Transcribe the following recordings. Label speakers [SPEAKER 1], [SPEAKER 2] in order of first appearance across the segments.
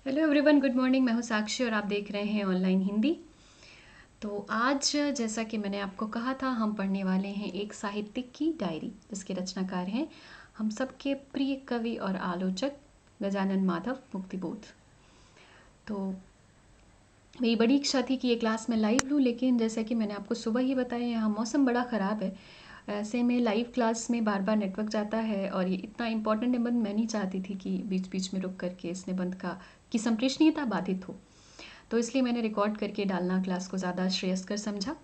[SPEAKER 1] Hello everyone, good morning. मैं हूँ साक्षी और आप देख रहे हैं ऑनलाइन हिंदी। तो आज जैसा कि मैंने आपको कहा था, हम पढ़ने वाले हैं एक साहित्यिक की डायरी जिसके रचनाकार हैं हम सबके प्रिय कवि और आलोचक गजानन माधव मुक्तिबोध। तो मेरी बड़ी इच्छा थी कि ये क्लास में लाइव लूँ, लेकिन जैसा कि मैंने आपको सुबह ही बताया, यहाँ मौसम बड़ा ख़राब है। ऐसे में लाइव क्लास में बार बार नेटवर्क जाता है और ये इतना इम्पोर्टेंट निबंध मैं नहीं चाहती थी कि बीच बीच में रुक करके इस निबंध की संप्रेषणीयता बाधित हो। तो इसलिए मैंने रिकॉर्ड करके डालना क्लास को ज़्यादा श्रेयस्कर समझा।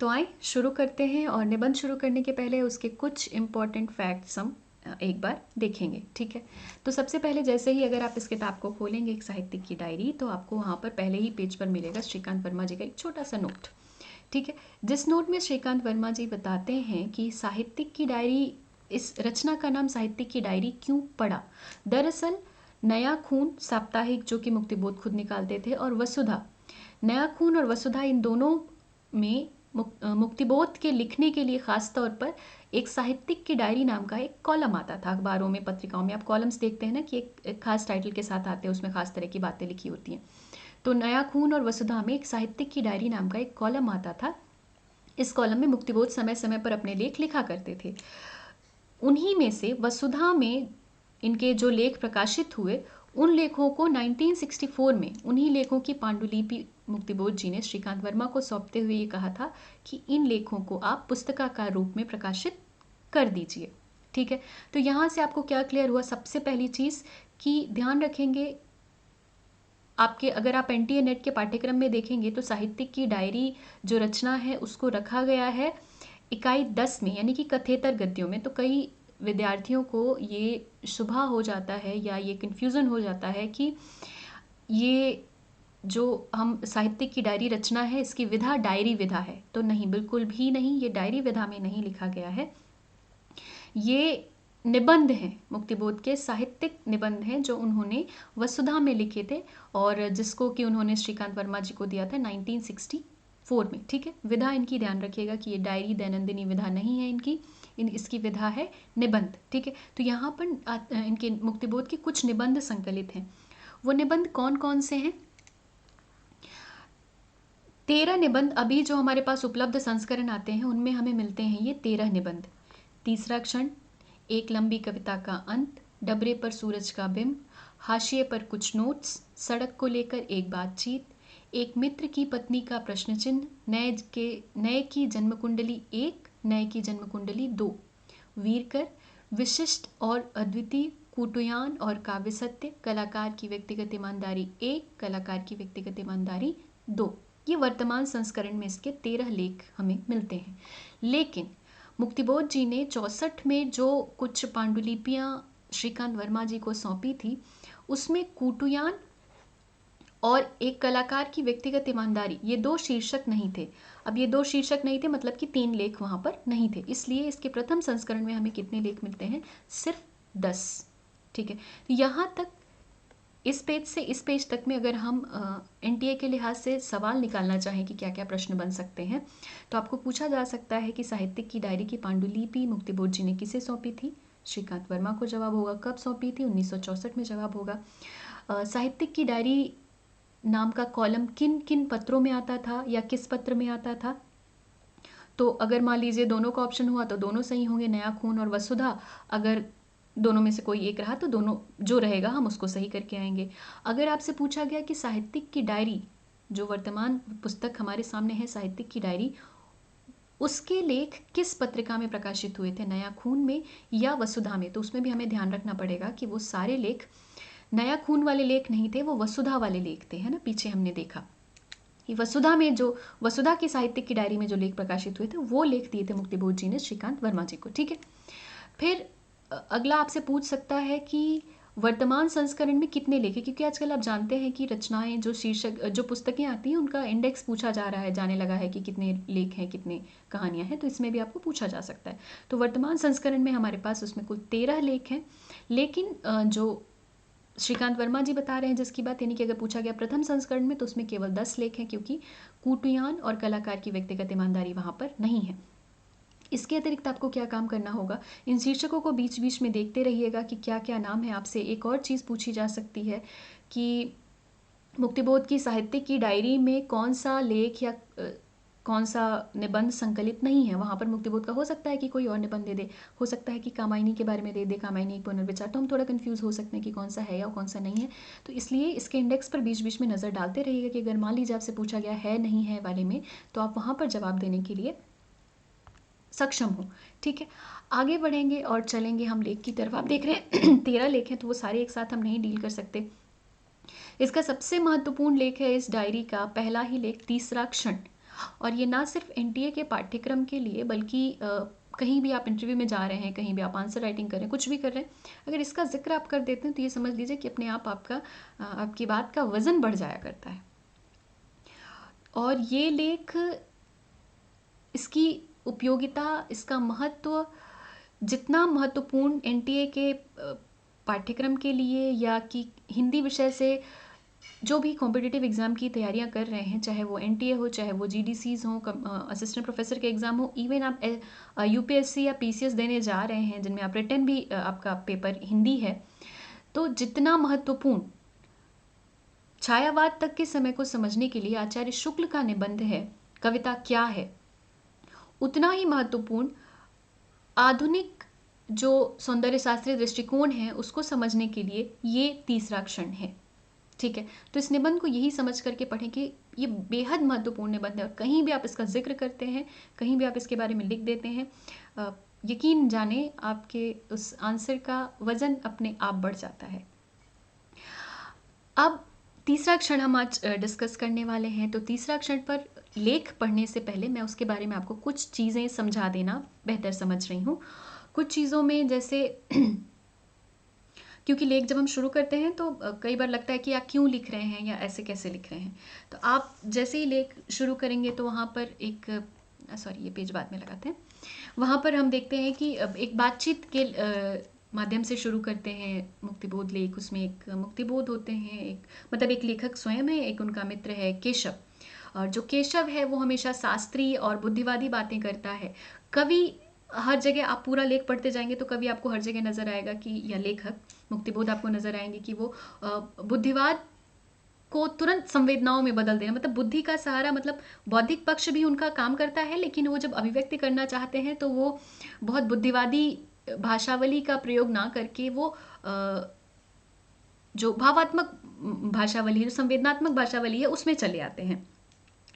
[SPEAKER 1] तो आए शुरू करते हैं, और निबंध शुरू करने के पहले उसके कुछ इम्पॉर्टेंट फैक्ट्स हम एक बार देखेंगे, ठीक है। तो सबसे पहले, जैसे ही अगर आप इस किताब को खोलेंगे, एक साहित्यिक की डायरी, तो आपको वहाँ पर पहले ही पेज पर मिलेगा श्रीकांत वर्मा जी का एक छोटा सा नोट, ठीक है। जिस नोट में श्रीकांत वर्मा जी बताते हैं कि साहित्यिक की डायरी, इस रचना का नाम साहित्यिक की डायरी क्यों पड़ा। दरअसल नया खून साप्ताहिक, जो कि मुक्तिबोध खुद निकालते थे, और वसुधा, नया खून और वसुधा, इन दोनों में मुक्तिबोध के लिखने के लिए खास तौर पर एक साहित्यिक की डायरी नाम का एक कॉलम आता था अखबारों में, पत्रिकाओं में। आप कॉलम्स देखते हैं ना कि एक खास टाइटल के साथ आते हैं, उसमें खास तरह की बातें लिखी होती हैं। तो नया खून और वसुधा में एक साहित्यिक की डायरी नाम का एक कॉलम आता था। इस कॉलम में मुक्तिबोध समय समय पर अपने लेख लिखा करते थे। उन्हीं में से वसुधा में इनके जो लेख प्रकाशित हुए, उन लेखों को 1964 में, उन्हीं लेखों की पांडुलिपि मुक्तिबोध जी ने श्रीकांत वर्मा को सौंपते हुए ये कहा था कि इन लेखों को आप पुस्तिकाकार रूप में प्रकाशित कर दीजिए, ठीक है। तो यहाँ से आपको क्या क्लियर हुआ? सबसे पहली चीज़ कि ध्यान रखेंगे, आपके अगर आप एनटीए नेट के पाठ्यक्रम में देखेंगे तो साहित्यिक की डायरी जो रचना है उसको रखा गया है इकाई 10 में, यानी कि कथेतर गद्यों में। तो कई विद्यार्थियों को ये शुभा हो जाता है या ये कन्फ्यूज़न हो जाता है कि ये जो हम साहित्यिक की डायरी रचना है, इसकी विधा डायरी विधा है। तो नहीं, बिल्कुल भी नहीं, ये डायरी विधा में नहीं लिखा गया है। ये निबंध हैं, मुक्तिबोध के साहित्यिक निबंध हैं जो उन्होंने वसुधा में लिखे थे, और जिसको कि उन्होंने श्रीकांत वर्मा जी को दिया था 1964 में, ठीक है। विधा इनकी ध्यान रखिएगा कि ये डायरी दैनंदिनी विधा नहीं है इनकी, इसकी विधा है निबंध, ठीक है। तो यहाँ पर इनके मुक्तिबोध के कुछ निबंध संकलित हैं। वो निबंध कौन कौन से हैं? 13 निबंध अभी जो हमारे पास उपलब्ध संस्करण आते हैं उनमें हमें मिलते हैं ये 13 निबंध। तीसरा क्षण, एक लंबी कविता का अंत, डबरे पर सूरज का बिंब, हाशिए पर कुछ नोट्स, सड़क को लेकर एक बातचीत, एक मित्र की पत्नी का प्रश्न चिन्ह, नए की जन्म कुंडली 1, नए की जन्म कुंडली 2, वीरकर, विशिष्ट और अद्वितीय, कुटुयान और काव्य सत्य, कलाकार की व्यक्तिगत ईमानदारी 1, कलाकार की व्यक्तिगत ईमानदारी 2। ये वर्तमान संस्करण में इसके 13 लेख हमें मिलते हैं। लेकिन मुक्तिबोध जी ने 64 में जो कुछ पांडुलिपियां श्रीकांत वर्मा जी को सौंपी थी, उसमें कुटुयान और एक कलाकार की व्यक्तिगत ईमानदारी, ये 2 शीर्षक नहीं थे। अब ये 2 शीर्षक नहीं थे मतलब कि 3 लेख वहाँ पर नहीं थे, इसलिए इसके प्रथम संस्करण में हमें कितने लेख मिलते हैं? सिर्फ 10, ठीक है। तो यहाँ तक, इस पेज से इस पेज तक में अगर हम एनटीए के लिहाज से सवाल निकालना चाहें कि क्या क्या प्रश्न बन सकते हैं, तो आपको पूछा जा सकता है कि साहित्यिक की डायरी की पांडुलिपि मुक्तिबोध जी ने किसे सौंपी थी? श्रीकांत वर्मा को जवाब होगा। कब सौंपी थी? 1964 में जवाब होगा। साहित्यिक की डायरी नाम का कॉलम किन किन पत्रों में आता था या किस पत्र में आता था? तो अगर मान लीजिए दोनों का ऑप्शन हुआ तो दोनों सही होंगे, नया खून और वसुधा। अगर दोनों में से कोई एक रहा तो दोनों जो रहेगा हम उसको सही करके आएंगे। अगर आपसे पूछा गया कि साहित्यिक की डायरी, जो वर्तमान पुस्तक हमारे सामने है साहित्यिक की डायरी, उसके लेख किस पत्रिका में प्रकाशित हुए थे, नया खून में या वसुधा में, तो उसमें भी हमें ध्यान रखना पड़ेगा कि वो सारे लेख नया खून वाले लेख नहीं थे, वो वसुधा वाले लेख थे, है ना। पीछे हमने देखा कि वसुधा में जो, वसुधा की साहित्यिक की डायरी में जो लेख प्रकाशित हुए थे वो लेख दिए थे मुक्तिबोध जी ने श्रीकांत वर्मा जी को, ठीक है। फिर अगला आपसे पूछ सकता है कि वर्तमान संस्करण में कितने लेख हैं, क्योंकि आजकल आप जानते हैं कि रचनाएं, जो शीर्षक, जो पुस्तकें आती हैं, उनका इंडेक्स पूछा जा रहा है, जाने लगा है कि कितने लेख हैं, कितने कहानियां हैं, तो इसमें भी आपको पूछा जा सकता है। तो वर्तमान संस्करण में हमारे पास उसमें कुल 13 लेख हैं। लेकिन जो श्रीकांत वर्मा जी बता रहे हैं जिसकी बात, यानी कि अगर पूछा गया प्रथम संस्करण में, तो उसमें केवल 10 लेख हैं, क्योंकि कुटुयान और कलाकार की व्यक्तिगत ईमानदारी वहां पर नहीं है। इसके अतिरिक्त आपको क्या काम करना होगा, इन शीर्षकों को बीच बीच में देखते रहिएगा कि क्या क्या नाम है। आपसे एक और चीज़ पूछी जा सकती है कि मुक्तिबोध की साहित्यिक की डायरी में कौन सा लेख या कौन सा निबंध संकलित नहीं है। वहाँ पर मुक्तिबोध का हो सकता है कि कोई और निबंध दे दे, हो सकता है कि कामायनी के बारे में दे दे, कामायनी एक पुनर्विचार, तो हम थोड़ा कंफ्यूज हो सकते हैं कि कौन सा है या कौन सा नहीं है। तो इसलिए इसके इंडेक्स पर बीच बीच में नज़र डालते रहिएगा कि अगर मान लीजिए आपसे पूछा गया है नहीं है वाले में, तो आप वहाँ पर जवाब देने के लिए सक्षम हो। ठीक है, आगे बढ़ेंगे और चलेंगे हम लेख की तरफ। आप देख रहे हैं 13 लेख हैं, तो वो सारे एक साथ हम नहीं डील कर सकते। इसका सबसे महत्वपूर्ण लेख है इस डायरी का पहला ही लेख, तीसरा क्षण। और ये ना सिर्फ एनटीए के पाठ्यक्रम के लिए, बल्कि कहीं भी आप इंटरव्यू में जा रहे हैं, कहीं भी आप आंसर राइटिंग कर रहे हैं, कुछ भी कर रहे हैं, अगर इसका जिक्र आप कर देते हैं तो ये समझ लीजिए कि अपने आप आपकी बात का वजन बढ़ जाया करता है। और ये लेख, इसकी उपयोगिता, इसका महत्व जितना महत्वपूर्ण एनटीए के पाठ्यक्रम के लिए या कि हिंदी विषय से जो भी कॉम्पिटिटिव एग्ज़ाम की तैयारियां कर रहे हैं, चाहे वो एनटीए हो, चाहे वो जीडीसीज हो, असिस्टेंट प्रोफेसर के एग्ज़ाम हो, इवन आप यूपीएससी या पीसीएस देने जा रहे हैं जिनमें आप रिटन भी आपका पेपर हिंदी है, तो जितना महत्वपूर्ण छायावाद तक के समय को समझने के लिए आचार्य शुक्ल का निबंध है कविता क्या है, उतना ही महत्वपूर्ण आधुनिक जो सौंदर्य शास्त्रीय दृष्टिकोण है उसको समझने के लिए ये तीसरा क्षण है। ठीक है, तो इस निबंध को यही समझ करके पढ़ें कि ये बेहद महत्वपूर्ण निबंध है और कहीं भी आप इसका जिक्र करते हैं, कहीं भी आप इसके बारे में लिख देते हैं, यकीन जाने आपके उस आंसर का वजन अपने आप बढ़ जाता है। अब तीसरा क्षण हम आज डिस्कस करने वाले हैं। तो तीसरा क्षण पर लेख पढ़ने से पहले मैं उसके बारे में आपको कुछ चीज़ें समझा देना बेहतर समझ रही हूँ। कुछ चीज़ों में जैसे क्योंकि लेख जब हम शुरू करते हैं तो कई बार लगता है कि आप क्यों लिख रहे हैं या ऐसे कैसे लिख रहे हैं। तो आप जैसे ही लेख शुरू करेंगे तो वहाँ पर ये पेज बाद में लगाते हैं, वहाँ पर हम देखते हैं कि एक बातचीत के माध्यम से शुरू करते हैं मुक्तिबोध लेख। उसमें एक मुक्तिबोध होते हैं, एक लेखक स्वयं है, एक उनका मित्र है केशव। और जो केशव है वो हमेशा शास्त्रीय और बुद्धिवादी बातें करता है। कवि हर जगह, आप पूरा लेख पढ़ते जाएंगे तो कभी आपको हर जगह नजर आएगा कि, या लेखक मुक्तिबोध आपको नजर आएंगे कि वो बुद्धिवाद को तुरंत संवेदनाओं में बदल देना, मतलब बुद्धि का सहारा, मतलब बौद्धिक पक्ष भी उनका काम करता है, लेकिन वो जब अभिव्यक्ति करना चाहते हैं तो वो बहुत बुद्धिवादी भाषावली का प्रयोग ना करके वो जो भावात्मक भाषावली, जो संवेदनात्मक भाषावली है उसमें चले आते हैं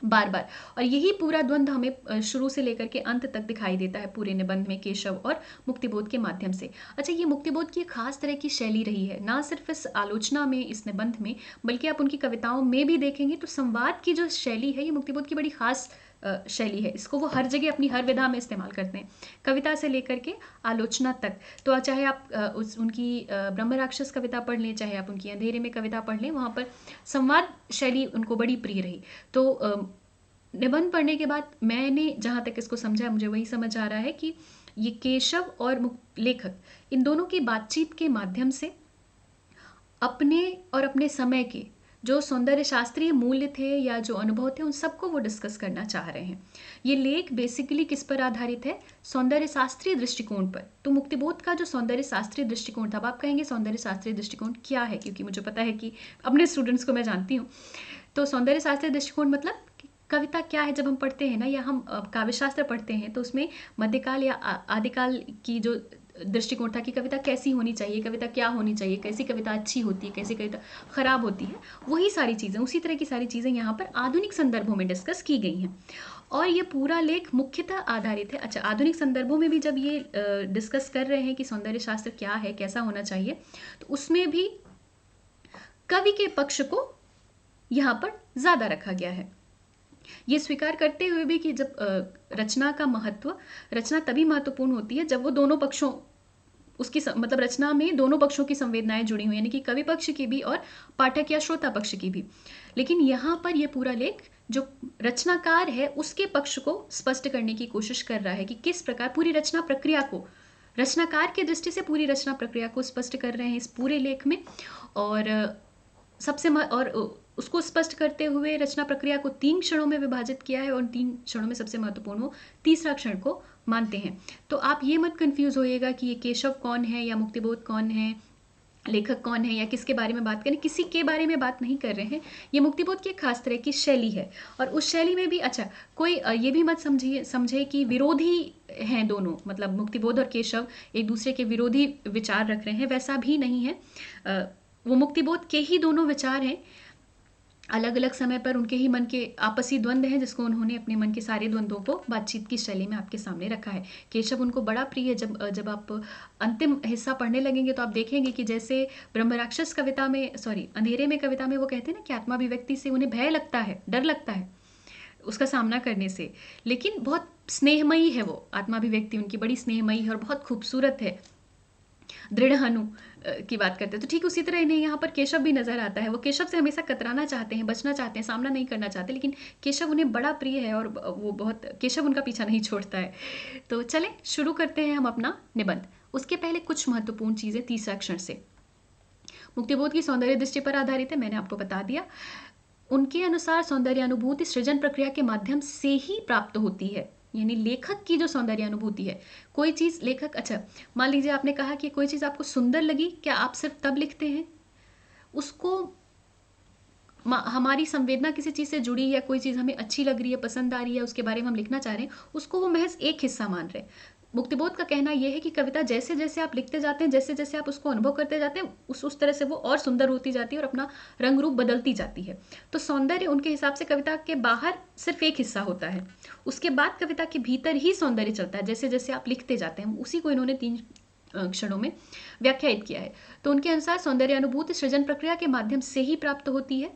[SPEAKER 1] बार बार। और यही पूरा द्वंद्व हमें शुरू से लेकर के अंत तक दिखाई देता है पूरे निबंध में केशव और मुक्तिबोध के माध्यम से। अच्छा, ये मुक्तिबोध की एक खास तरह की शैली रही है, ना सिर्फ इस आलोचना में, इस निबंध में, बल्कि आप उनकी कविताओं में भी देखेंगे तो संवाद की जो शैली है ये मुक्तिबोध की बड़ी खास शैली है। इसको वो हर जगह अपनी हर विधा में इस्तेमाल करते हैं, कविता से लेकर के आलोचना तक। तो चाहे आप उनकी ब्रह्म राक्षस कविता पढ़ लें, चाहे आप उनकी अंधेरे में कविता पढ़ लें, वहाँ पर संवाद शैली उनको बड़ी प्रिय रही। तो निबंध पढ़ने के बाद मैंने जहाँ तक इसको समझा, मुझे वही समझ आ रहा है कि ये केशव और लेखक, इन दोनों की बातचीत के माध्यम से अपने और अपने समय के जो सौंदर्य शास्त्रीय मूल्य थे या जो अनुभव थे उन सबको वो डिस्कस करना चाह रहे हैं। ये लेख बेसिकली किस पर आधारित है? सौंदर्य शास्त्रीय दृष्टिकोण पर। तो मुक्तिबोध का जो सौंदर्य शास्त्रीय दृष्टिकोण था, अब आप कहेंगे सौंदर्य शास्त्रीय दृष्टिकोण क्या है, क्योंकि मुझे पता है कि अपने स्टूडेंट्स को मैं जानती हूँ। तो सौंदर्य शास्त्रीय दृष्टिकोण मतलब कविता क्या है। जब हम पढ़ते हैं ना, या हम काव्यशास्त्र पढ़ते हैं, तो उसमें मध्यकाल या आदिकाल की जो दृष्टिकोण था कि कविता कैसी होनी चाहिए, कविता क्या होनी चाहिए, कैसी कविता अच्छी होती है, कैसी कविता खराब होती है, वही सारी चीज़ें, उसी तरह की सारी चीज़ें यहाँ पर आधुनिक संदर्भों में डिस्कस की गई हैं। और ये पूरा लेख मुख्यतः आधारित है, अच्छा, आधुनिक संदर्भों में भी जब ये डिस्कस कर रहे हैं कि सौंदर्य शास्त्र क्या है, कैसा होना चाहिए, तो उसमें भी कवि के पक्ष को यहाँ पर ज़्यादा रखा गया है। ये स्वीकार करते हुए भी कि जब रचना का महत्व, रचना तभी महत्वपूर्ण होती है जब वो दोनों पक्षों, उसकी मतलब रचना में दोनों पक्षों की संवेदनाएं जुड़ी हुई, यानी कि कवि पक्ष की भी और पाठक या श्रोता पक्ष की भी। लेकिन यहाँ पर ये पूरा लेख जो रचनाकार है उसके पक्ष को स्पष्ट करने की कोशिश कर रहा है कि किस प्रकार पूरी रचना प्रक्रिया को, रचनाकार की दृष्टि से पूरी रचना प्रक्रिया को स्पष्ट कर रहे हैं इस पूरे लेख में। और उसको स्पष्ट करते हुए रचना प्रक्रिया को 3 क्षणों में विभाजित किया है और उन 3 क्षणों में सबसे महत्वपूर्ण वो तीसरा क्षण को मानते हैं। तो आप ये मत कंफ्यूज होइएगा कि ये केशव कौन है या मुक्तिबोध कौन है, लेखक कौन है या किसके बारे में बात करें, किसी के बारे में बात नहीं कर रहे हैं। ये मुक्तिबोध की एक खास तरह की शैली है और उस शैली में भी अच्छा कोई ये भी मत समझे कि विरोधी हैं दोनों, मतलब मुक्तिबोध और केशव एक दूसरे के विरोधी विचार रख रहे हैं, वैसा भी नहीं है। वो मुक्तिबोध के ही दोनों विचार हैं, अलग अलग समय पर उनके ही मन के आपसी द्वंद्व हैं जिसको उन्होंने अपने मन के सारे द्वंद्वों को बातचीत की शैली में आपके सामने रखा है। केशव उनको बड़ा प्रिय है। जब आप अंतिम हिस्सा पढ़ने लगेंगे तो आप देखेंगे कि जैसे ब्रह्मराक्षस कविता में, अंधेरे में कविता में वो कहते हैं ना कि आत्माभिव्यक्ति से उन्हें भय लगता है, डर लगता है उसका सामना करने से, लेकिन बहुत स्नेहमयी है वो आत्माभिव्यक्ति, उनकी बड़ी स्नेहमयी है और बहुत खूबसूरत है। दृढ़ हनु की बात करते हैं तो ठीक उसी तरह इन्हें यहाँ पर केशव भी नजर आता है। वो केशव से हमेशा कतराना चाहते हैं, बचना चाहते हैं, सामना नहीं करना चाहते, लेकिन केशव उन्हें बड़ा प्रिय है और वो बहुत, केशव उनका पीछा नहीं छोड़ता है। तो चलें शुरू करते हैं हम अपना निबंध। उसके पहले कुछ महत्वपूर्ण चीजें तीसरा क्षण से। मुक्तिबोध की सौंदर्य दृष्टि पर आधारित है, मैंने आपको बता दिया। उनके अनुसार सौंदर्य अनुभूति सृजन प्रक्रिया के माध्यम से ही प्राप्त होती है, यानी लेखक की जो सौंदर्य अनुभूति है, कोई चीज लेखक, अच्छा मान लीजिए आपने कहा कि कोई चीज आपको सुंदर लगी, क्या आप सिर्फ तब लिखते हैं उसको? हमारी संवेदना किसी चीज से जुड़ी या कोई चीज हमें अच्छी लग रही है, पसंद आ रही है, उसके बारे में हम लिखना चाह रहे हैं, उसको वो महज एक हिस्सा मान रहे हैं। मुक्तिबोध का कहना यह है कि कविता जैसे जैसे आप लिखते जाते हैं, जैसे जैसे आप उसको अनुभव करते जाते हैं, उस तरह से वो और सुंदर होती जाती है और अपना रंग रूप बदलती जाती है। तो सौंदर्य उनके हिसाब से कविता के बाहर सिर्फ एक हिस्सा होता है, उसके बाद कविता के भीतर ही सौंदर्य चलता है, जैसे जैसे आप लिखते जाते हैं। उसी को इन्होंने 3 क्षणों में व्याख्यायित किया है। तो उनके अनुसार सौंदर्य अनुभूति सृजन प्रक्रिया के माध्यम से ही प्राप्त होती है।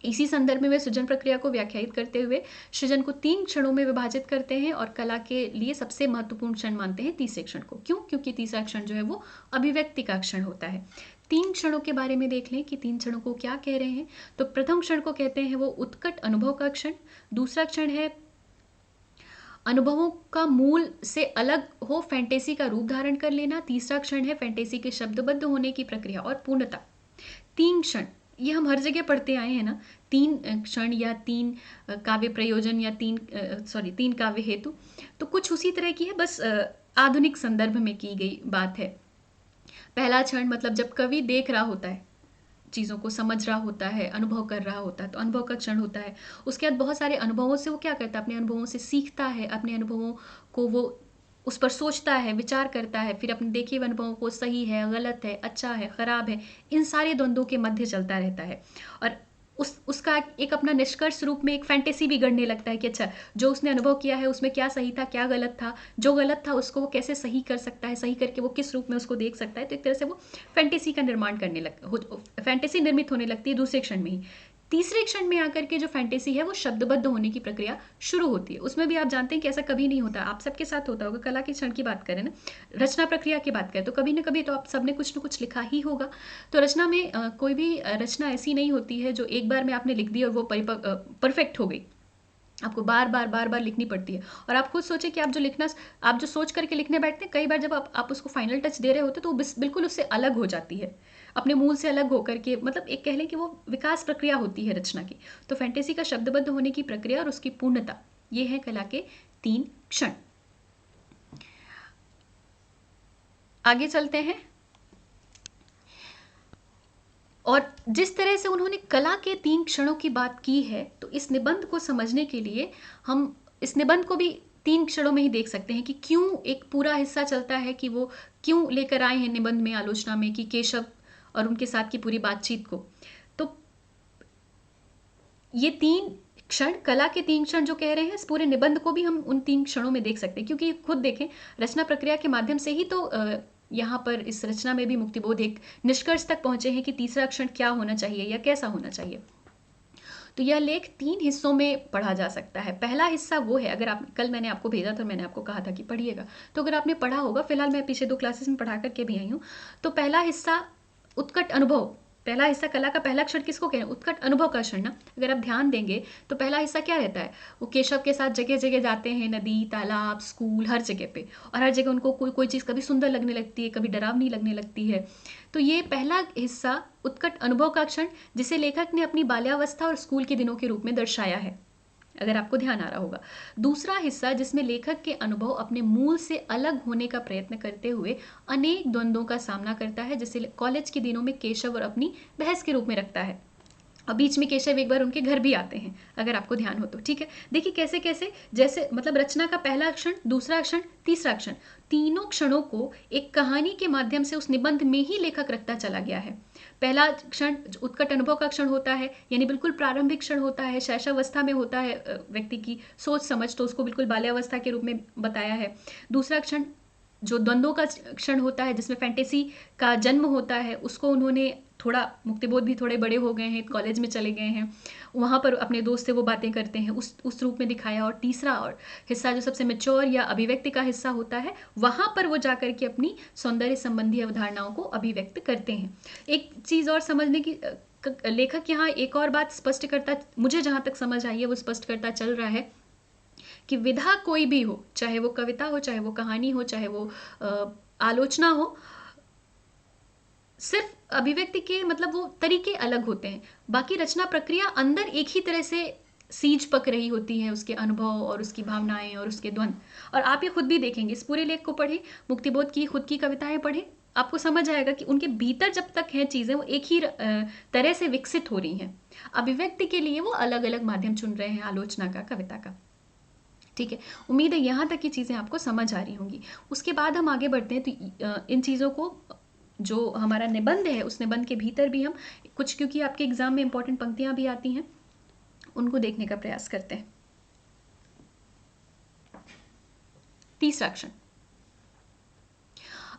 [SPEAKER 1] इसी संदर्भ में वे सृजन प्रक्रिया को व्याख्यायित करते हुए सृजन को 3 क्षणों में विभाजित करते हैं और कला के लिए सबसे महत्वपूर्ण क्षण मानते हैं तीसरे क्षण को। क्यों? क्योंकि तीसरा क्षण जो है वो अभिव्यक्ति का क्षण होता है। 3 क्षणों के बारे में देख लें कि 3 क्षणों को क्या कह रहे हैं। तो प्रथम क्षण को कहते हैं वो उत्कट अनुभव का क्षण, दूसरा क्षण है अनुभवों का मूल से अलग हो फैंटेसी का रूप धारण कर लेना, तीसरा क्षण है फैंटेसी के शब्दबद्ध होने की प्रक्रिया और पूर्णता। 3 क्षण ये हम हर जगह पढ़ते आए हैं ना, 3 क्षण या 3 काव्य प्रयोजन या 3 काव्य हेतु, तो कुछ उसी तरह की है, बस आधुनिक संदर्भ में की गई बात है। पहला क्षण मतलब जब कवि देख रहा होता है, चीज़ों को समझ रहा होता है, अनुभव कर रहा होता है, तो अनुभव का क्षण होता है। उसके बाद बहुत सारे अनुभवों से वो क्या करता है, अपने अनुभवों से सीखता है, अपने अनुभवों को वो उस पर सोचता है, विचार करता है, फिर अपने देखे हुए अनुभवों को सही है, गलत है, अच्छा है, खराब है, इन सारे द्वंद्वों के मध्य चलता रहता है और उसका एक अपना निष्कर्ष रूप में एक फैंटेसी भी गढ़ने लगता है कि अच्छा जो उसने अनुभव किया है उसमें क्या सही था, क्या गलत था, जो गलत था उसको वो कैसे सही कर सकता है, सही करके वो किस रूप में उसको देख सकता है। तो एक तरह से वो फैंटेसी का निर्माण करने फैंटेसी निर्मित होने लगती है दूसरे क्षण में ही। तीसरे क्षण में आकर के जो फैंटेसी है वो शब्दबद्ध होने की प्रक्रिया शुरू होती है। उसमें भी आप जानते हैं कि ऐसा कभी नहीं होता, आप सबके साथ होता होगा। कला के क्षण की बात करें ना, रचना प्रक्रिया की बात करें, तो कभी ना कभी तो आप सबने कुछ ना कुछ लिखा ही होगा। तो रचना में कोई भी रचना ऐसी नहीं होती है जो एक बार में आपने लिख दी और वो परफेक्ट हो गई। आपको बार बार लिखनी पड़ती है। और आप खुद सोचें कि आप जो सोच करके लिखने बैठते हैं, कई बार जब आप उसको फाइनल टच दे रहे होते तो वो बिल्कुल उससे अलग हो जाती है, अपने मूल से अलग होकर के, मतलब एक कह लें कि वो विकास प्रक्रिया होती है रचना की। तो फैंटेसी का शब्दबद्ध होने की प्रक्रिया और उसकी पूर्णता, ये है कला के 3 क्षण। आगे चलते हैं। और जिस तरह से उन्होंने कला के 3 क्षणों की बात की है, तो इस निबंध को समझने के लिए हम इस निबंध को भी 3 क्षणों में ही देख सकते हैं कि क्यों एक पूरा हिस्सा चलता है, कि वो क्यों लेकर आए हैं निबंध में, आलोचना में, कि केशव और उनके साथ की पूरी बातचीत को। तो ये 3 क्षण, कला के 3 क्षण जो कह रहे हैं, इस पूरे निबंध को भी हम उन 3 क्षणों में देख सकते हैं, क्योंकि खुद देखें रचना प्रक्रिया के माध्यम से ही तो यहाँ पर इस रचना में भी मुक्तिबोध एक निष्कर्ष तक पहुंचे हैं कि तीसरा क्षण क्या होना चाहिए या कैसा होना चाहिए। तो यह लेख 3 हिस्सों में पढ़ा जा सकता है। पहला हिस्सा वो है, अगर आप कल मैंने आपको भेजा था, मैंने आपको कहा था कि पढ़िएगा, तो अगर आपने पढ़ा होगा, फिलहाल मैं पीछे 2 क्लासेस में पढ़ा करके भी आई हूँ, तो पहला हिस्सा उत्कट अनुभव पहला हिस्सा कला का पहला क्षण किसको कहते हैं? उत्कट अनुभव का क्षण ना। अगर आप ध्यान देंगे तो पहला हिस्सा क्या रहता है? वो केशव के साथ जगह जगह जाते हैं, नदी, तालाब, स्कूल, हर जगह पे, और हर जगह उनको कोई कोई चीज़ कभी सुंदर लगने लगती है, कभी डरावनी लगने लगती है। तो ये पहला हिस्सा उत्कट अनुभव का क्षण, जिसे लेखक ने अपनी बाल्यावस्था और स्कूल के दिनों के रूप में दर्शाया है, अगर आपको ध्यान आ रहा होगा। दूसरा हिस्सा जिसमें लेखक के अनुभव अपने मूल से अलग होने का प्रयत्न करते हुए अनेक द्वंद्वों का सामना करता है, जिसे कॉलेज के दिनों में केशव और अपनी बहस के रूप में रखता है। और बीच में केशव एक बार उनके घर भी आते हैं, अगर आपको ध्यान हो तो। ठीक है, देखिए कैसे कैसे, जैसे मतलब रचना का पहला क्षण, दूसरा क्षण, तीसरा क्षण, तीनों क्षणों को एक कहानी के माध्यम से उस निबंध में ही लेखक रखता चला गया है। पहला क्षण उत्कट अनुभव का क्षण होता है, यानी बिल्कुल प्रारंभिक क्षण होता है, शैशवावस्था में होता है व्यक्ति की सोच समझ, तो उसको बिल्कुल बाल्यावस्था के रूप में बताया है। दूसरा क्षण जो द्वंद्वों का क्षण होता है, जिसमें फैंटेसी का जन्म होता है, उसको उन्होंने थोड़ा, मुक्तिबोध भी थोड़े बड़े हो गए हैं, कॉलेज में चले गए हैं, वहाँ पर अपने दोस्त से वो बातें करते हैं, उस रूप में दिखाया। और तीसरा और हिस्सा जो सबसे मैच्योर या अभिव्यक्ति का हिस्सा होता है, वहाँ पर वो जाकर के अपनी सौंदर्य संबंधी अवधारणाओं को अभिव्यक्त करते हैं। एक चीज़ और समझने की, लेखक यहाँ एक और बात स्पष्ट करता, मुझे जहाँ तक समझ आई है वो स्पष्ट करता चल रहा है कि विधा कोई भी हो, चाहे वो कविता हो, चाहे वो कहानी हो, चाहे वो आलोचना हो, सिर्फ अभिव्यक्ति के मतलब वो तरीके अलग होते हैं, बाकी रचना प्रक्रिया अंदर एक ही तरह से सींच पक रही होती है, उसके अनुभव और उसकी भावनाएं और उसके द्वंद। और आप ये खुद भी देखेंगे, इस पूरे लेख को पढ़ें, मुक्तिबोध की खुद की कविताएं पढ़ें, आपको समझ आएगा कि उनके भीतर जब तक हैं चीज़ें, वो एक ही तरह से विकसित हो रही हैं। अभिव्यक्ति के लिए वो अलग अलग माध्यम चुन रहे हैं, आलोचना का, कविता का। ठीक है, उम्मीद है यहाँ तक की चीज़ें आपको समझ आ रही होंगी। उसके बाद हम आगे बढ़ते हैं, तो इन चीज़ों को, जो हमारा निबंध है, उस निबंध के भीतर भी हम कुछ, क्योंकि आपके एग्जाम में इंपॉर्टेंट पंक्तियां भी आती हैं, उनको देखने का प्रयास करते हैं। तीसरा क्षण।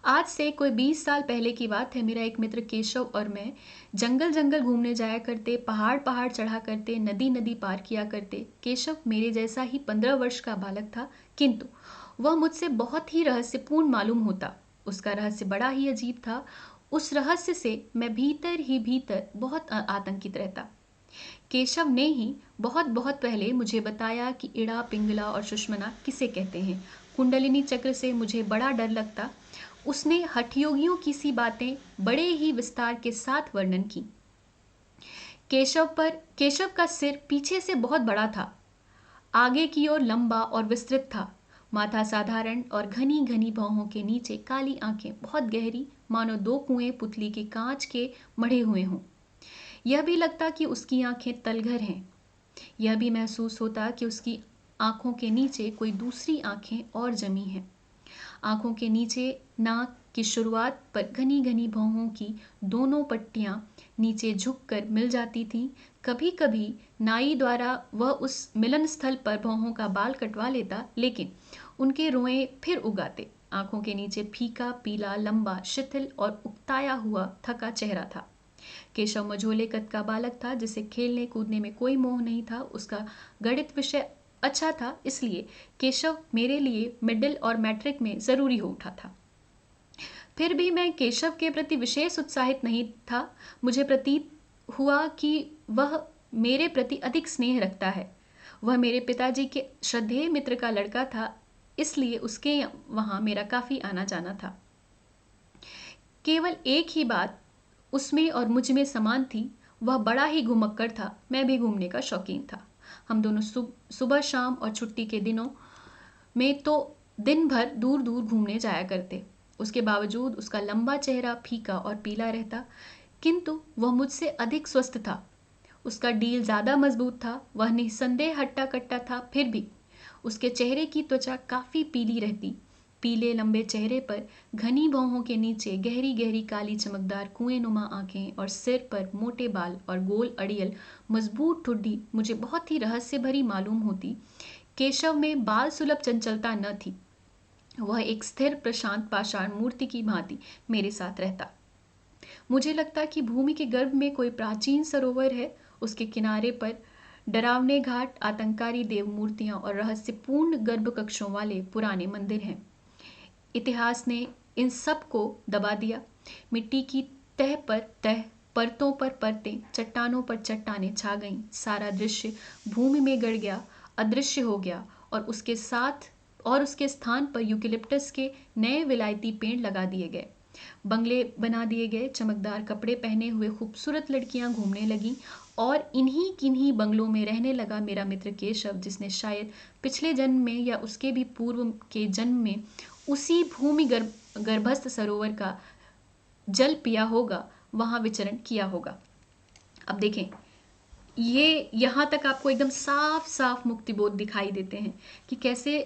[SPEAKER 1] आज से कोई 20 साल पहले की बात है। मेरा एक मित्र केशव और मैं जंगल जंगल घूमने जाया करते, पहाड़ पहाड़ चढ़ा करते, नदी नदी पार किया करते। केशव मेरे जैसा ही 15 वर्ष का बालक था, किंतु वह मुझसे बहुत ही रहस्यपूर्ण मालूम होता। उसका रहस्य बड़ा ही अजीब था। उस रहस्य से मैं भीतर ही भीतर बहुत आतंकित रहता। केशव ने ही बहुत बहुत पहले मुझे बताया कि इड़ा, पिंगला और सुषमना किसे कहते हैं। कुंडलिनी चक्र से मुझे बड़ा डर लगता। उसने हठयोगियों की सी बातें बड़े ही विस्तार के साथ वर्णन की। केशव का सिर पीछे से बहुत बड़ा था, आगे की ओर लंबा और विस्तृत था। माथा साधारण और घनी घनी भौहों के नीचे काली आंखें बहुत गहरी, मानो 2 कुएं पुतली के कांच के मढ़े हुए हों। यह भी लगता कि उसकी आंखें तलघर हैं। यह भी महसूस होता कि उसकी आंखों के नीचे कोई दूसरी आंखें और जमी हैं। आंखों के नीचे नाक की शुरुआत पर घनी घनी भौहों की दोनों पट्टियां नीचे झुककर मिल जाती थीं। कभी कभी नाई द्वारा वह उस मिलन स्थल पर भौहों का बाल कटवा लेता, लेकिन उनके रोएं फिर उगाते। आंखों के नीचे फीका पीला, लंबा, शिथिल और उकताया हुआ थका चेहरा था। केशव मझोले कद का बालक था, जिसे खेलने कूदने में कोई मोह नहीं था। उसका गणित विषय अच्छा था, इसलिए केशव मेरे लिए मिडिल और मैट्रिक में ज़रूरी हो उठा था। फिर भी मैं केशव के प्रति विशेष उत्साहित नहीं था। मुझे प्रतीत हुआ कि वह मेरे प्रति अधिक स्नेह रखता है। वह मेरे पिताजी के श्रद्धेय मित्र का लड़का था, इसलिए उसके वहाँ मेरा काफ़ी आना जाना था। केवल एक ही बात उसमें और मुझ में समान थी, वह बड़ा ही घुमक्कड़ था। मैं भी घूमने का शौकीन था। हम दोनों सुबह शाम और छुट्टी के दिनों में तो दिन भर दूर दूर घूमने जाया करते। उसके बावजूद उसका लंबा चेहरा फीका और पीला रहता, किंतु वह मुझसे अधिक स्वस्थ था। उसका डील ज़्यादा मजबूत था। वह निस्संदेह हट्टा कट्टा था, फिर भी उसके चेहरे की त्वचा काफ़ी पीली रहती। पीले लंबे चेहरे पर घनी भौहों के नीचे गहरी गहरी काली चमकदार कुएं नुमा आंखें और सिर पर मोटे बाल और गोल अड़ियल मजबूत ठुड्डी मुझे बहुत ही रहस्य भरी मालूम होती। केशव में बाल सुलभ चंचलता न थी। वह एक स्थिर प्रशांत पाषाण मूर्ति की भांति मेरे साथ रहता। मुझे लगता कि भूमि के गर्भ में कोई प्राचीन सरोवर है। उसके किनारे पर डरावने घाट, आतंकारी देव मूर्तियां और रहस्यपूर्ण गर्भ कक्षों वाले पुराने मंदिर हैं। इतिहास ने इन सब को दबा दिया। मिट्टी की तह पर तह परतों पर परतें, चट्टानों पर चट्टानें छा गईं। सारा दृश्य भूमि में गड़ गया, अदृश्य हो गया और उसके स्थान पर यूकेलिप्टस के नए विलायती पेड़ लगा दिए गए। बंगले बना दिए गए, चमकदार कपड़े पहने हुए खूबसूरत लड़कियां घूमने लगीं और इन्हीं किन्हीं बंगलों में रहने लगा मेरा मित्र केशव, जिसने शायद पिछले जन्म में या उसके भी पूर्व के जन्म में उसी भूमि गर्भस्थ सरोवर का जल पिया होगा, वहां विचरण किया होगा। अब देखें, ये यहाँ तक आपको एकदम साफ साफ मुक्तिबोध दिखाई देते हैं कि कैसे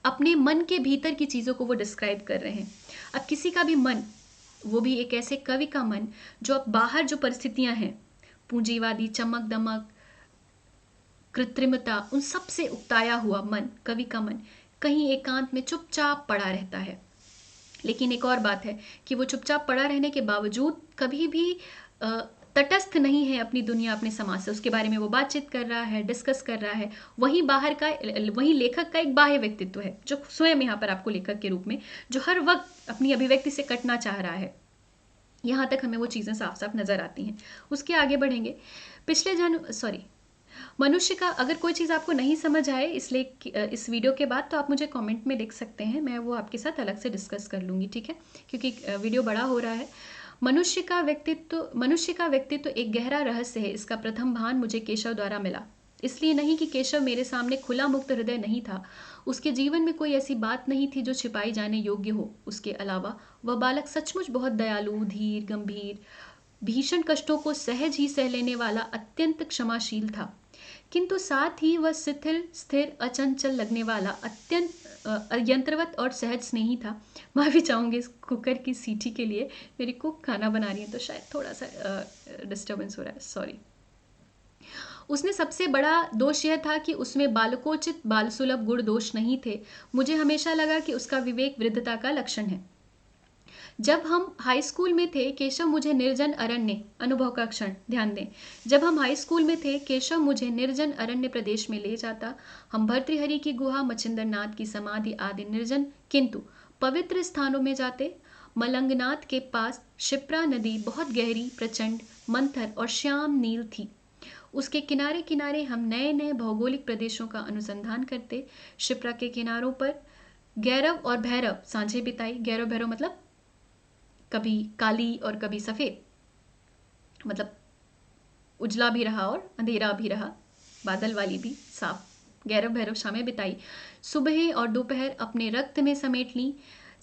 [SPEAKER 1] अपने मन के भीतर की चीज़ों को वो डिस्क्राइब कर रहे हैं। अब किसी का भी मन, वो भी एक ऐसे कवि का मन जो अब बाहर जो परिस्थितियां हैं, पूंजीवादी चमक दमक, कृत्रिमता, उन सब से उकताया हुआ मन, कवि का मन कहीं एकांत में चुपचाप पड़ा रहता है। लेकिन एक और बात है कि वो चुपचाप पड़ा रहने के बावजूद कभी भी तटस्थ नहीं है अपनी दुनिया, अपने समाज से। उसके बारे में वो बातचीत कर रहा है, डिस्कस कर रहा है। वही लेखक का एक बाह्य व्यक्तित्व है जो स्वयं यहाँ पर आपको लेखक के रूप में, जो हर वक्त अपनी अभिव्यक्ति से कटना चाह रहा है। यहाँ तक हमें वो चीज़ें साफ साफ नजर आती हैं। उसके आगे बढ़ेंगे। मनुष्य का, अगर कोई चीज़ आपको नहीं समझ आए इसलिए इस वीडियो के बाद, तो आप मुझे कमेंट में लिख सकते हैं, मैं वो आपके साथ अलग से डिस्कस कर लूँगी, ठीक है, क्योंकि वीडियो बड़ा हो रहा है। मनुष्य का व्यक्तित्व एक गहरा रहस्य है, इसका प्रथम भान मुझे केशव द्वारा मिला। इसलिए नहीं कि केशव मेरे सामने खुला मुक्त हृदय नहीं था, उसके जीवन में कोई ऐसी बात नहीं थी जो छिपाई जाने योग्य हो। उसके अलावा वह बालक सचमुच बहुत दयालु, धीर, गंभीर, भीषण कष्टों को सहज ही सह लेने वाला, अत्यंत क्षमाशील था। किंतु साथ ही वह शिथिल, स्थिर, अचंचल लगने वाला, अत्यंत यंत्रवत और सहज स्नेही था। माफी चाहूंगी इस कुकर की सीटी के लिए, मेरी कुक खाना बना रही है तो शायद थोड़ा सा डिस्टर्बेंस हो रहा है, सॉरी। उसने सबसे बड़ा दोष यह था कि उसमें बालकोचित, बालसुलभ गुण दोष नहीं थे। मुझे हमेशा लगा कि उसका विवेक वृद्धता का लक्षण है। जब हम हाई स्कूल में थे, केशव मुझे निर्जन अरण्य, अनुभव का क्षण ध्यान दें, जब हम हाई स्कूल में थे, केशव मुझे निर्जन अरण्य प्रदेश में ले जाता। हम भर्तृहरि की गुहा, मच्छिंद्रनाथ की समाधि आदि निर्जन किंतु पवित्र स्थानों में जाते। मलंगनाथ के पास शिप्रा नदी बहुत गहरी, प्रचंड, मंथर और श्याम नील थी। उसके किनारे किनारे हम नए नए भौगोलिक प्रदेशों का अनुसंधान करते। शिप्रा के किनारों पर गैरव और भैरव सांझे बिताई। गैरव भैरव मतलब कभी काली और कभी सफेद, मतलब उजला भी रहा और अंधेरा भी रहा, बादल वाली भी साफ। गैरव भैरव शामें बिताई। सुबह और दोपहर अपने रक्त में समेट ली।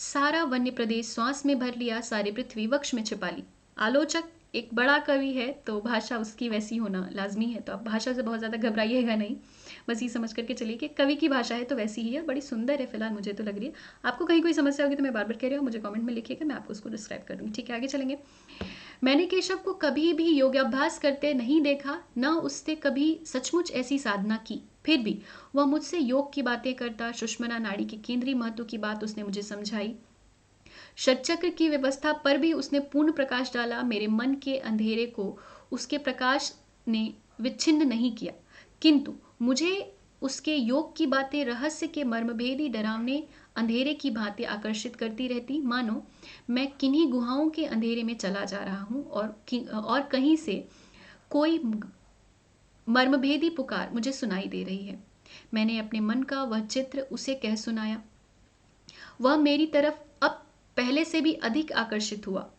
[SPEAKER 1] सारा वन्य प्रदेश श्वास में भर लिया, सारी पृथ्वी वक्ष में छिपा ली। आलोचक एक बड़ा कवि है तो भाषा उसकी वैसी होना लाजमी है, तो आप भाषा से बहुत ज़्यादा घबराइएगा नहीं, बस ये समझ करके चलिए कि कवि की भाषा है तो वैसी ही है, बड़ी सुंदर है, फिलहाल मुझे तो लग रही है। आपको कहीं कोई समस्या होगी तो मैं बार बार कह रही हूँ, मुझे कमेंट में लिखिएगा, मैं आपको उसको डिस्क्राइब कर दूँगी, ठीक है। आगे चलेंगे। मैंने केशव को कभी भी योगाभ्यास करते नहीं देखा, न उससे कभी सचमुच ऐसी साधना की। फिर भी वह मुझसे योग की बातें करता। सुषुम्ना नाड़ी के केंद्रीय महत्व की बात उसने मुझे समझाई। षटचक्र की व्यवस्था पर भी उसने पूर्ण प्रकाश डाला। मेरे मन के अंधेरे को उसके प्रकाश ने विच्छिन्न नहीं किया, किंतु मुझे उसके योग की बातें रहस्य के मर्मभेदी, डरावने अंधेरे की भांति आकर्षित करती रहती, मानो मैं किन्हीं गुहाओं के अंधेरे में चला जा रहा हूं और कहीं से कोई मर्मभेदी पुकार मुझे सुनाई दे रही है। मैंने अपने मन का वह चित्र उसे कह सुनाया। वह मेरी तरफ अब पहले से भी अधिक आकर्षित हुआ,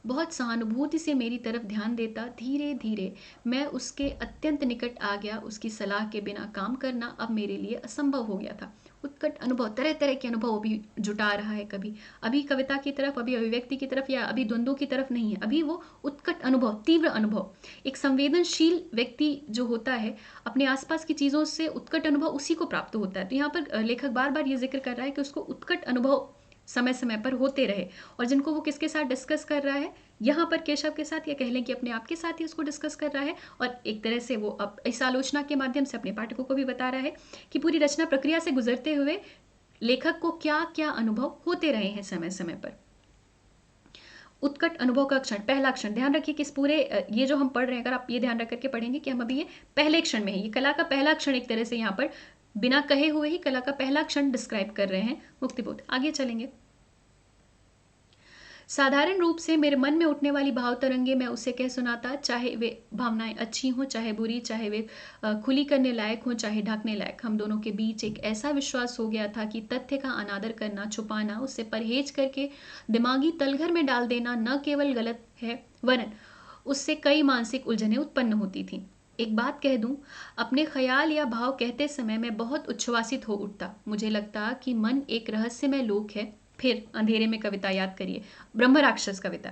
[SPEAKER 1] बहुत सहानुभूति से मेरी तरफ ध्यान देता। धीरे धीरे मैं उसके अत्यंत निकट आ गया। उसकी सलाह के बिना काम करना अब मेरे लिए असंभव हो गया था। उत्कट अनुभव, तरह तरह के अनुभव अभी जुटा रहा है, कभी अभी कविता की तरफ, अभी अभिव्यक्ति की तरफ, या अभी द्वंद्वों की तरफ नहीं है, अभी वो उत्कट अनुभव, तीव्र अनुभव। एक संवेदनशील व्यक्ति जो होता है, अपने आसपास की चीज़ों से उत्कट अनुभव उसी को प्राप्त होता है। तो यहाँ पर लेखक बार बार ये जिक्र कर रहा है कि उसको उत्कट अनुभव समय समय पर होते रहे, और जिनको वो किसके साथ डिस्कस कर रहा है, यहाँ पर केशव के साथ, या कह लें कि अपने आप के साथ ही उसको डिस्कस कर रहा है। और एक तरह से वो अब इस आलोचना के माध्यम से अपने पाठकों को भी बता रहा है कि पूरी रचना प्रक्रिया से गुजरते हुए लेखक को क्या क्या अनुभव होते रहे हैं समय समय पर। उत्कट अनुभव का क्षण, पहला क्षण, ध्यान रखिए कि इस पूरे ये जो हम पढ़ रहे हैं, अगर आप ये ध्यान रख करके पढ़ेंगे कि हम अभी ये पहले क्षण में है, ये कला का पहला क्षण, एक तरह से यहाँ पर बिना कहे हुए ही कला का पहला क्षण डिस्क्राइब कर रहे हैं मुक्तिबोध। आगे चलेंगे। साधारण रूप से मेरे मन में उठने वाली भाव तरंगे मैं उसे कह सुनाता, चाहे वे भावनाएं अच्छी हों चाहे बुरी, चाहे वे खुली करने लायक हों चाहे ढकने लायक। हम दोनों के बीच एक ऐसा विश्वास हो गया था कि तथ्य का अनादर करना, छुपाना, उससे परहेज करके दिमागी तलघर में डाल देना न केवल गलत है, वरन उससे कई मानसिक उलझनें उत्पन्न होती थीं। एक बात कह दूं, अपने ख्याल या भाव कहते समय मैं बहुत उच्छ्वासित हो उठता। मुझे लगता कि मन एक रहस्यमय लोक है। फिर अंधेरे में कविता याद करिए, ब्रह्म राक्षस कविता।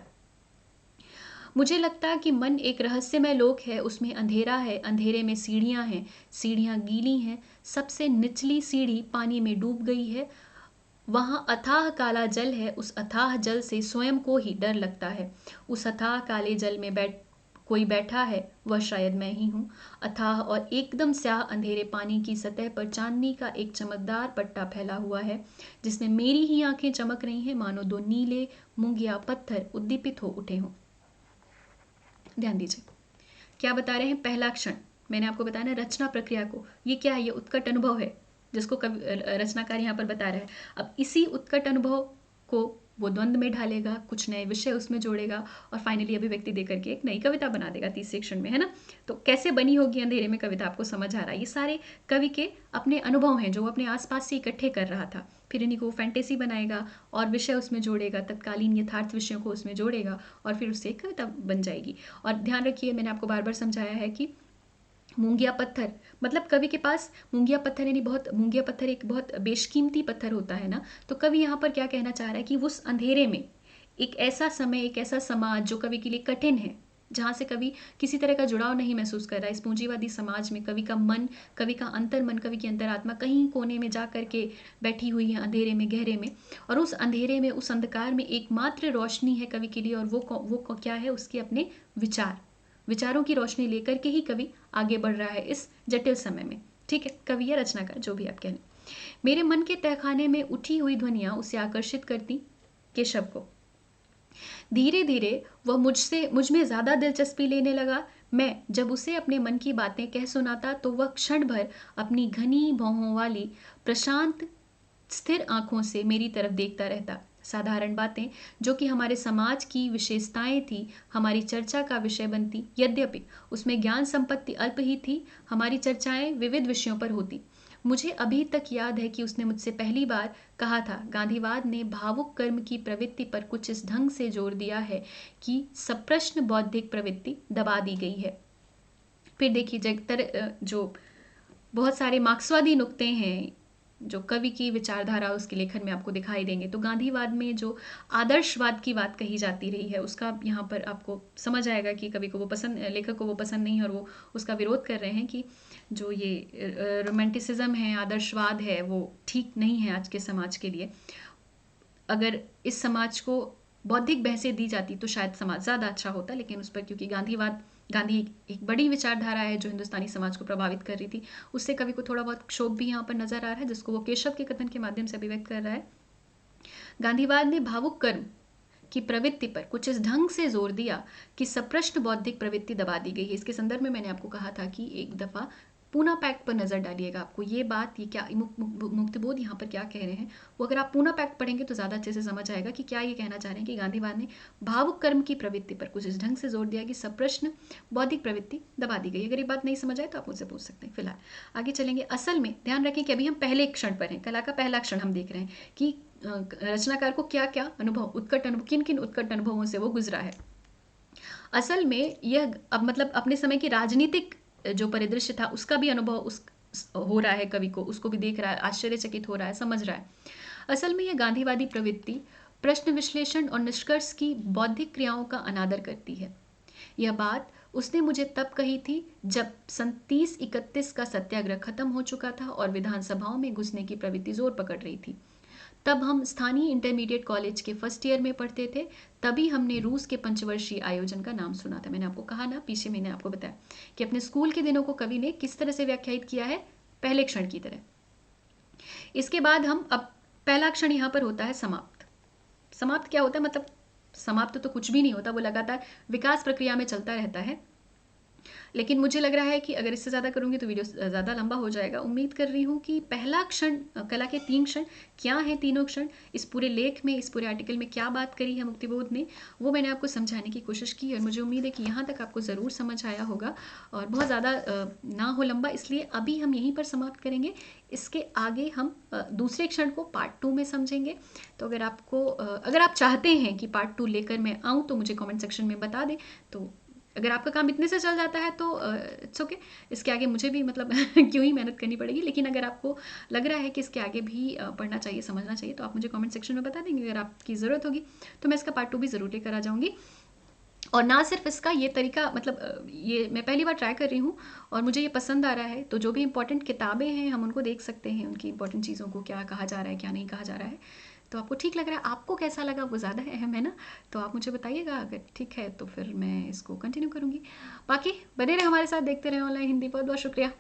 [SPEAKER 1] मुझे लगता कि मन एक रहस्यमय लोक है, उसमें अंधेरा है, अंधेरे में सीढ़ियां हैं, सीढ़ियां गीली हैं, सबसे निचली सीढ़ी पानी में डूब गई है, वहां अथाह काला जल है, उस अथाह जल से स्वयं को ही डर लगता है। उस अथाह काले जल में कोई बैठा है, वह शायद मैं ही हूँ। अथाह और एकदम स्याह अंधेरे पानी की सतह पर चांदनी का एक चमकदार पट्टा फैला हुआ है, जिसमें मेरी ही आंखें चमक रही हैं, मानो दो नीले मूंगिया पत्थर उद्दीपित हो उठे हों। ध्यान दीजिए क्या बता रहे हैं। पहला क्षण मैंने आपको बताया ना रचना प्रक्रिया को, ये क्या है, ये उत्कट अनुभव है जिसको रचनाकार यहाँ पर बता रहा है। अब इसी उत्कट अनुभव को वो द्वंद्व में ढालेगा, कुछ नए विषय उसमें जोड़ेगा और फाइनली अभिव्यक्ति देकर के एक नई कविता बना देगा तीसरे क्षण में, है ना। तो कैसे बनी होगी अंधेरे में कविता, आपको समझ आ रहा है। ये सारे कवि के अपने अनुभव हैं जो वो अपने आसपास से इकट्ठे कर रहा था, फिर इन्हीं को फैंटेसी बनाएगा और विषय उसमें जोड़ेगा, तत्कालीन यथार्थ विषयों को उसमें जोड़ेगा और फिर उससे एक कविता बन जाएगी। और ध्यान रखिए, मैंने आपको बार बार समझाया है कि मूंगिया पत्थर मतलब कवि के पास मूंगिया पत्थर यानी मूंगिया पत्थर एक बहुत बेशकीमती पत्थर होता है ना। तो कवि यहाँ पर क्या कहना चाह रहा है कि उस अंधेरे में एक ऐसा समय, एक ऐसा समाज जो कवि के लिए कठिन है, जहाँ से कवि किसी तरह का जुड़ाव नहीं महसूस कर रहा है। इस पूंजीवादी समाज में कवि का मन, कवि का अंतर्मन, कवि की अंतरात्मा कहीं कोने में जा करके बैठी हुई है, अंधेरे में, गहरे में। और उस अंधेरे में, उस अंधकार में एकमात्र रोशनी है कवि के लिए, और वो क्या है, उसके अपने विचारों की रोशनी लेकर के ही कवि आगे बढ़ रहा है इस जटिल समय में। ठीक है, कवि या रचनाकार जो भी आप कह लें। मेरे मन के तहखाने में उठी हुई ध्वनियां उसे आकर्षित करती, केशव को। धीरे धीरे वह मुझ में ज्यादा दिलचस्पी लेने लगा। मैं जब उसे अपने मन की बातें कह सुनाता तो वह क्षण भर अपनी घनी भौहों वाली प्रशांत स्थिर आंखों से मेरी तरफ देखता रहता। साधारण बातें जो कि हमारे समाज की विशेषताएं थी, हमारी चर्चा का विषय बनती। यद्यपि उसमें ज्ञान संपत्ति अल्प ही थी, हमारी चर्चाएं विविध विषयों पर होती। मुझे अभी तक याद है कि उसने मुझसे पहली बार कहा था, गांधीवाद ने भावुक कर्म की प्रवृत्ति पर कुछ इस ढंग से जोर दिया है कि सप्रश्न बौद्धिक प्रवृत्ति दबा दी गई है। फिर देखिए जो बहुत सारे मार्क्सवादी नुक्ते हैं जो कवि की विचारधारा उसके लेखन में आपको दिखाई देंगे। तो गांधीवाद में जो आदर्शवाद की बात कही जाती रही है उसका यहाँ पर आपको समझ आएगा कि कवि को वो पसंद, लेखक को वो पसंद नहीं, और वो उसका विरोध कर रहे हैं कि जो ये रोमांटिसिज्म है, आदर्शवाद है, वो ठीक नहीं है आज के समाज के लिए। अगर इस समाज को बौद्धिक बहसें दी जाती तो शायद समाज ज़्यादा अच्छा होता, लेकिन उस पर क्योंकि गांधी एक बड़ी विचारधारा है जो हिंदुस्तानी समाज को प्रभावित कर रही थी, उससे कवि को थोड़ा बहुत क्षोभ भी यहाँ पर नजर आ रहा है, जिसको वो केशव के कथन के माध्यम से अभिव्यक्त कर रहा है। गांधीवाद ने भावुक कर्म की प्रवृत्ति पर कुछ इस ढंग से जोर दिया कि सप्रश्न बौद्धिक प्रवृत्ति दबा दी गई है। इसके संदर्भ में मैंने आपको कहा था कि एक दफा पूना पैक्ट पर नजर डालिएगा। आपको ये बात, ये क्या मुक्तिबोध यहाँ पर क्या कह रहे हैं, वो अगर आप पूना पैक्ट पढ़ेंगे तो ज्यादा अच्छे से समझ आएगा कि क्या ये कहना चाह रहे हैं कि गांधीवाद ने भावुक कर्म की प्रवृत्ति पर कुछ इस ढंग से जोर दिया कि सप्रश्न बौद्धिक प्रवृत्ति दबा दी गई। अगर ये बात नहीं समझ आए तो आप मुझसे पूछ सकते हैं। फिलहाल आगे चलेंगे। असल में ध्यान रखें कि अभी हम पहले क्षण पर हैं, कला का पहला क्षण हम देख रहे हैं कि रचनाकार को क्या क्या अनुभव, उत्कट अनुभव, किन किन उत्कट अनुभवों से वो गुजरा है। असल में यह अब मतलब अपने समय की राजनीतिक जो परिदृश्य था उसका भी अनुभव हो रहा है कवि को, उसको भी देख रहा है, आश्चर्यचकित हो रहा है, समझ रहा है। असल में यह गांधीवादी प्रवृत्ति प्रश्न विश्लेषण और निष्कर्ष की बौद्धिक क्रियाओं का अनादर करती है। यह बात उसने मुझे तब कही थी जब सन 30-31 का सत्याग्रह खत्म हो चुका था और विधानसभाओं में घुसने की प्रवृत्ति जोर पकड़ रही थी। तब हम स्थानीय इंटरमीडिएट कॉलेज के फर्स्ट ईयर में पढ़ते थे। तभी हमने रूस के पंचवर्षीय आयोजन का नाम सुना था। मैंने आपको कहा ना, पीछे मैंने आपको बताया कि अपने स्कूल के दिनों को कवि ने किस तरह से व्याख्यायित किया है, पहले क्षण की तरह। इसके बाद हम अब पहला क्षण यहाँ पर होता है समाप्त। समाप्त क्या होता है, मतलब समाप्त तो कुछ भी नहीं होता, वो लगातार विकास प्रक्रिया में चलता रहता है। लेकिन मुझे लग रहा है कि अगर इससे ज़्यादा करूँगी तो वीडियो ज़्यादा लंबा हो जाएगा। उम्मीद कर रही हूँ कि पहला क्षण, कला के 3 क्षण क्या हैं, तीनों क्षण इस पूरे लेख में, इस पूरे आर्टिकल में क्या बात करी है मुक्तिबोध ने, वो मैंने आपको समझाने की कोशिश की और मुझे उम्मीद है कि यहाँ तक आपको ज़रूर समझ आया होगा और बहुत ज़्यादा ना हो लंबा, इसलिए अभी हम यहीं पर समाप्त करेंगे। इसके आगे हम दूसरे क्षण को पार्ट 2 में समझेंगे। तो अगर आप चाहते हैं कि पार्ट 2 लेकर मैं आऊँ तो मुझे कमेंट सेक्शन में बता दें। तो अगर आपका काम इतने से चल जाता है तो इट्स ओके, इसके आगे मुझे भी मतलब क्यों ही मेहनत करनी पड़ेगी। लेकिन अगर आपको लग रहा है कि इसके आगे भी पढ़ना चाहिए, समझना चाहिए, तो आप मुझे कमेंट सेक्शन में बता देंगे। अगर आपकी ज़रूरत होगी तो मैं इसका पार्ट 2 भी ज़रूर लेकर आ जाऊँगी। और ना सिर्फ इसका ये तरीका, मतलब ये मैं पहली बार ट्राई कर रही हूँ और मुझे ये पसंद आ रहा है, तो जो भी इंपॉर्टेंट किताबें हैं हम उनको देख सकते हैं, उनकी इंपॉर्टेंट चीज़ों को क्या कहा जा रहा है, क्या नहीं कहा जा रहा है। तो आपको ठीक लग रहा है, आपको कैसा लगा वो ज़्यादा अहम है ना। तो आप मुझे बताइएगा, अगर ठीक है तो फिर मैं इसको कंटिन्यू करूँगी। बाकी बने रहे हमारे साथ, देखते रहे ऑनलाइन हिंदी। बहुत बहुत शुक्रिया।